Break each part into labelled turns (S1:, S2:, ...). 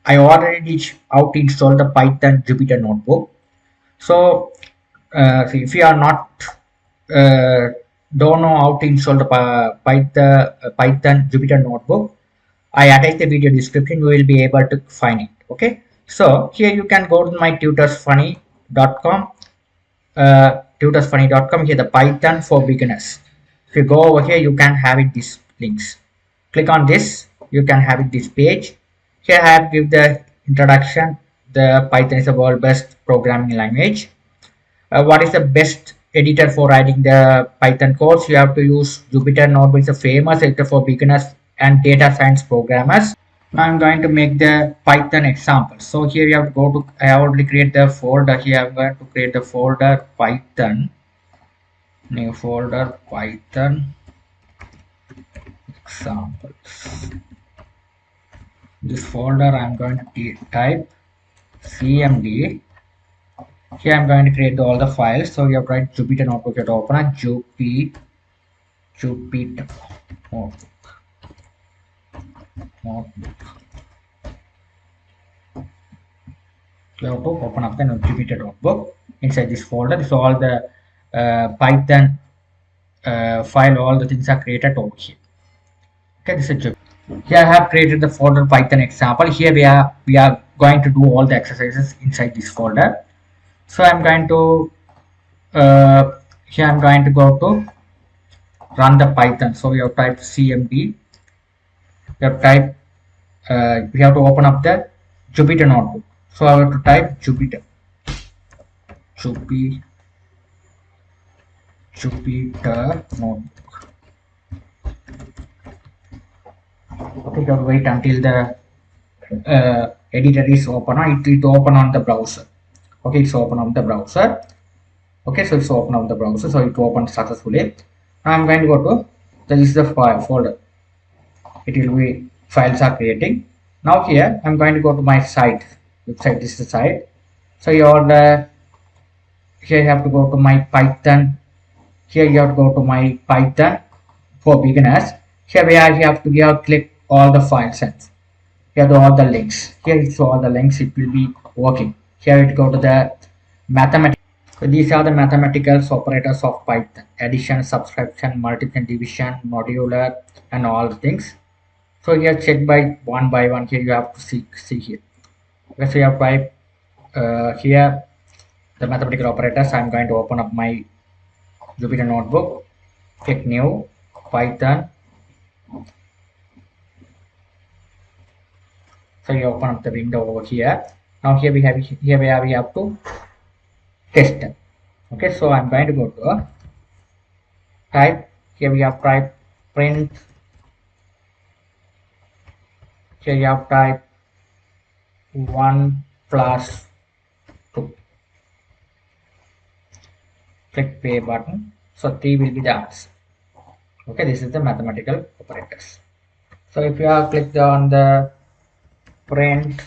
S1: I already teach how to install the Python Jupyter notebook. So if you are not uh, don't know how to install the Python Jupyter notebook, I attach the video description. You will be able to find it. Okay. So here you can go to my tutorsfunny.com. Tutorsfunny.com. Here the Python for beginners. If you go over here, you can have it these links. Click on this. You can have it this page. Here I have give the introduction. The Python is the world best programming language. What is the best editor for writing the Python codes? You have to use Jupyter Notebook. It's a famous editor for beginners and data science programmers. Now I'm going to make the Python example. So here you have to go to, I have already created the folder. Here I'm going to create the folder Python, new folder Python examples. This folder I'm going to type cmd. Here I'm going to create all the files. So you have to write Jupyter Notebook. You have to open a Jupyter notebook. You have to open up the Jupyter notebook. Inside this folder is all the Python file. All the things are created over here. Okay, this is Jupyter. Here I have created the folder Python example. Here we are going to do all the exercises inside this folder. So I'm going to here I'm going to go to run the Python. So we have type cmd. We have type we have to open up the Jupyter notebook. So I have to type Jupyter notebook. Okay, you have to wait until the editor is open. It will open on the browser. Okay, it's open on the browser. Okay, so it's open on the browser. So it opened successfully. Now I'm going to go to this is the file folder. It will be files are creating. Now here I'm going to go to my site. Website, this is the site. So here you have to go to my Python. Here you have to go to my Python for beginners. Here you have to click all the files and here are all the links. Here it's all the links. It will be working. Here it go to the mathematics. So these are the mathematical operators of Python: addition, subtraction, multiplication, division, modular, and all the things. So here check by one. Here you have to see here. Okay, so you have type here the mathematical operators. I'm going to open up my Jupyter notebook. Click new Python. So you open up the window over here. Now here we have to test them. Okay, so I'm going to go to type. Here we have type print. Here you have type 1 plus 2. Click play button. So 3 will be the answer. Okay, this is the mathematical operators. So if you have clicked on the print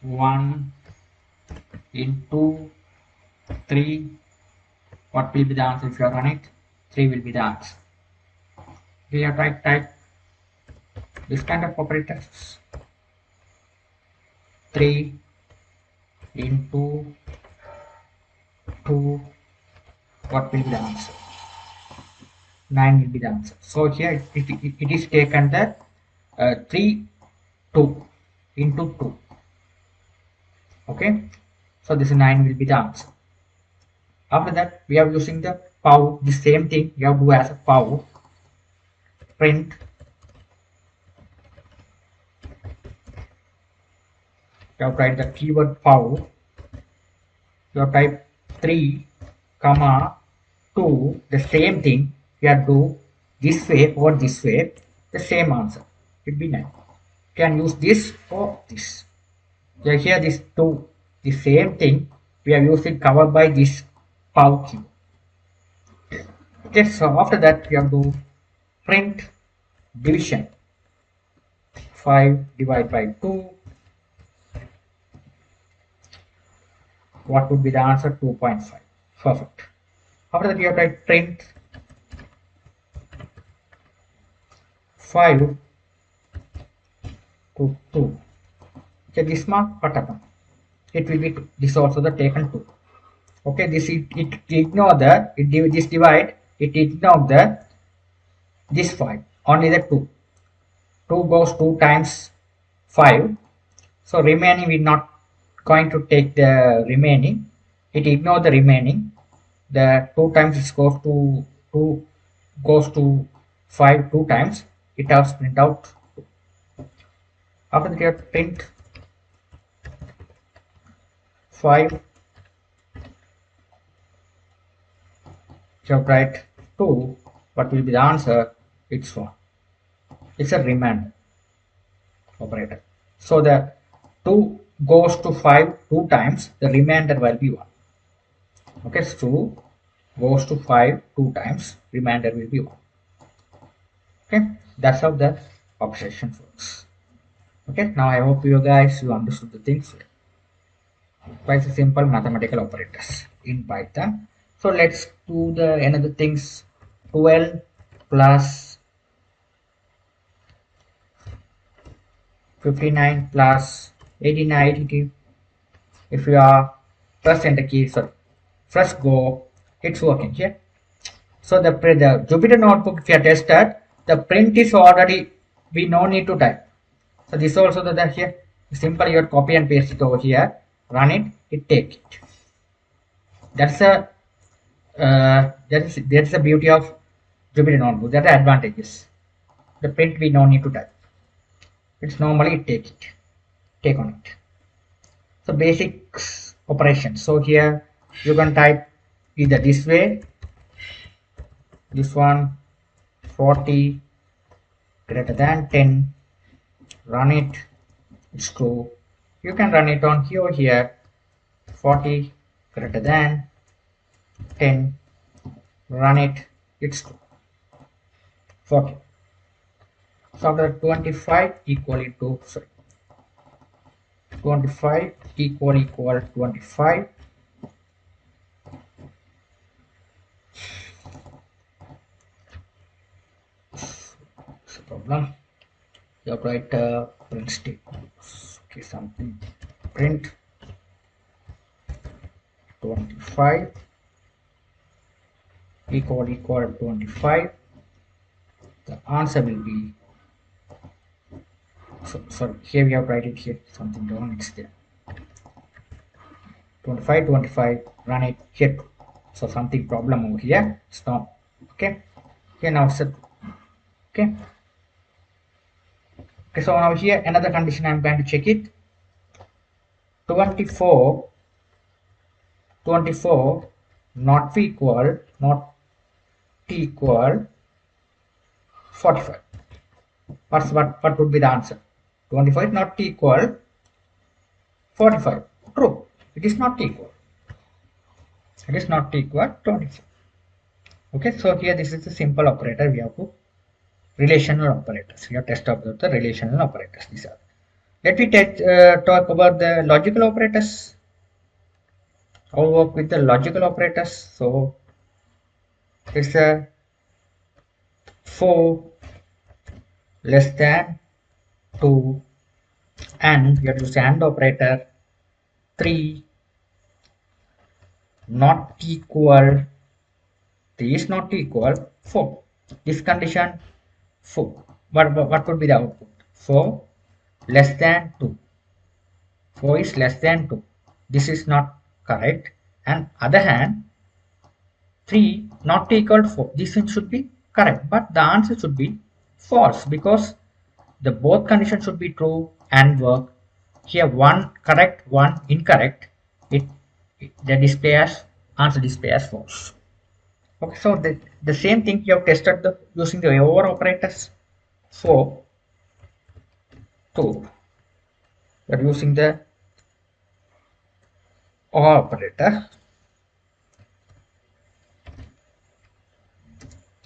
S1: 1 into 3, what will be the answer? If you run it, 3 will be the answer. We have type this kind of operators. 3 into 2, what will be the answer? 9 will be the answer. So here it is taken the 3 2 into 2. Okay, so this 9 will be the answer. After that we are using the pow, the same thing you have to do as a pow print you have to write the keyword pow. You have type 3 comma 2, the same thing you have to do this way or this way, the same answer. It will be 9. You can use this or this. Here this 2, the same thing we are using covered by this pow key. Okay, so after that we have to print division. 5 divided by 2. What would be the answer? 2.5. Perfect. After that you have to write print 5 2. Okay, this mark what happened? It will be 2. This also the taken 2. Okay, it ignore the this divide, it ignore the this 5, only the 2. 2 goes 2 times 5, so remaining we not going to take the remaining, it ignore the remaining, the 2 times it goes to 2 goes to 5 2 times, it has print out. After that you have print 5, you have write 2, what will be the answer? It's 1. It's a remainder operator. So the 2 goes to 5 2 times, the remainder will be 1. Okay, so 2 goes to 5 2 times, remainder will be 1. Okay, that's how the operation works. Okay, now I hope you guys you understood the things. Quite simple mathematical operators in Python. So let's do the another things. 12 plus 59 plus 89 82. If you are press enter key, sorry, press go, it's working here. So the Jupyter notebook if you are tested, the print is already, we no need to type. So this also the here, simple you copy and paste it over here, run it, it take it. That's a that's the beauty of Jupyter notebook. That's the advantages. The print we no need to type. It's normally take on it. So basics operations. So here you can type either this way, this one 40 greater than 10, run it, it's true. You can run it on here 40 greater than 10, run it, it's true. 40. So after 25 equal to, sorry, 25 equal 25, problem. You have to write print statement. Okay, something print 25 equal 25. The answer will be, so sorry, here we have write it here, something wrong, it's there. 25 run it here. So something problem over here, stop. Okay, here now set. Okay. Okay, so now here another condition I'm going to check it. 24 not equal 45. What would be the answer? 25 not equal 45. True. It is not equal. It is not equal 25. Okay, so here this is a simple operator. We have to relational operators. We have test about the relational operators. These are. Let me talk about the logical operators. I'll work with the logical operators. So it's a 4 less than 2, and we have to use AND operator. 3 not equal, 3 is not equal 4. This condition 4. What would be the output? 4 less than 2. 4 is less than 2. This is not correct. And other hand, 3 not equal to 4. This one should be correct, but the answer should be false because the both conditions should be true and work. Here one correct, one incorrect. The display as answer display as false. Okay, so the same thing you have tested using the over operators. 4 2. You are using the OR operator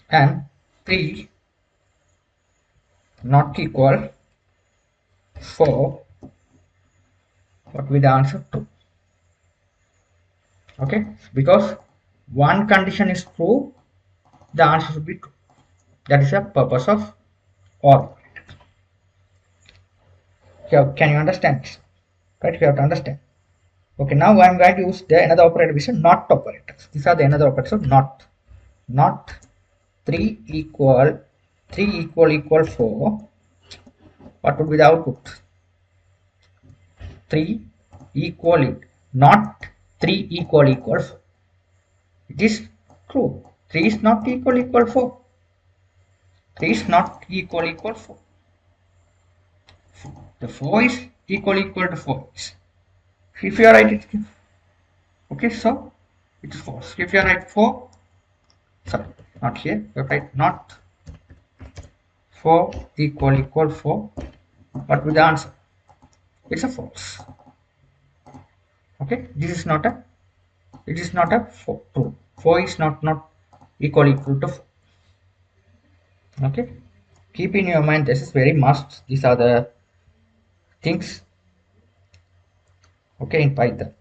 S1: and 3 not equal 4. What will the answer? 2. Okay, because one condition is true, the answer should be true. That is the purpose of OR operator. Can you understand this? Right, you have to understand. Okay, now I'm going to use the another operator, which is not operators. These are the another operators. So not 3 equal 3 equal 4. What would be the output? 3 equal it, not 3 equal 4. It is true. 3 is not equal 4. 3 is not equal 4. The 4 is equal to 4. If you write it, okay, so it is false. If you write 4, sorry, not here, you write not 4 equal 4. What will the answer? It's a false. Okay, this is not a, it is not a 4, true. 4 is not equal to 4. Okay, keep in your mind, this is very must. These are the things, okay, in Python.